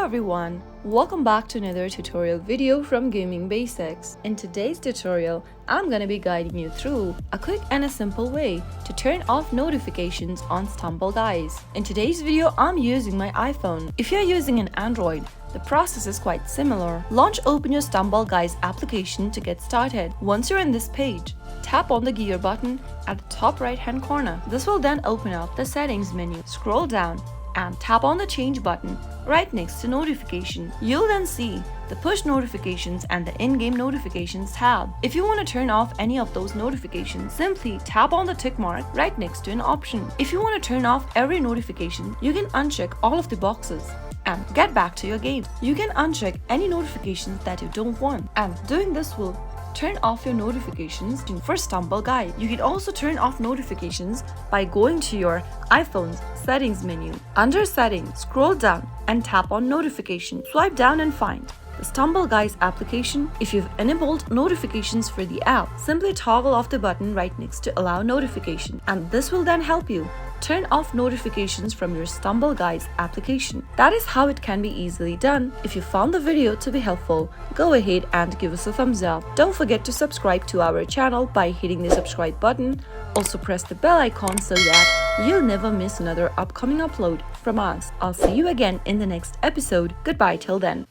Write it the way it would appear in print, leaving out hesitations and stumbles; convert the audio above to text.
Hello everyone, welcome back to another tutorial video from Gaming Basics. In today's tutorial, I'm gonna be guiding you through a quick and a simple way to turn off notifications on Stumble Guys. In today's video, I'm using my iPhone. If you're using an Android, the process is quite similar. Launch Open Your Stumble Guys application to get started. Once you're in this page, tap on the gear button at the top right hand corner. This will then open up the settings menu. Scroll down and tap on the change button right next to notification. You'll then see the push notifications and the in-game notifications tab. If you want to turn off any of those notifications, simply tap on the tick mark right next to an option. If you want to turn off every notification, you can uncheck all of the boxes and get back to your game. You can uncheck any notifications that you don't want, and doing this will turn off your notifications for Stumble Guys. You can also turn off notifications by going to your iPhone's settings menu. Under settings, scroll down and tap on notification. Swipe down and find the Stumble Guys application. If you've enabled notifications for the app, simply toggle off the button right next to allow notification, and this will then help you turn off notifications from your Stumble Guys application. That is how it can be easily done. If you found the video to be helpful, go ahead and give us a thumbs up. Don't forget to subscribe to our channel by hitting the subscribe button. Also press the bell icon so that you'll never miss another upcoming upload from us. I'll see you again in the next episode. Goodbye till then.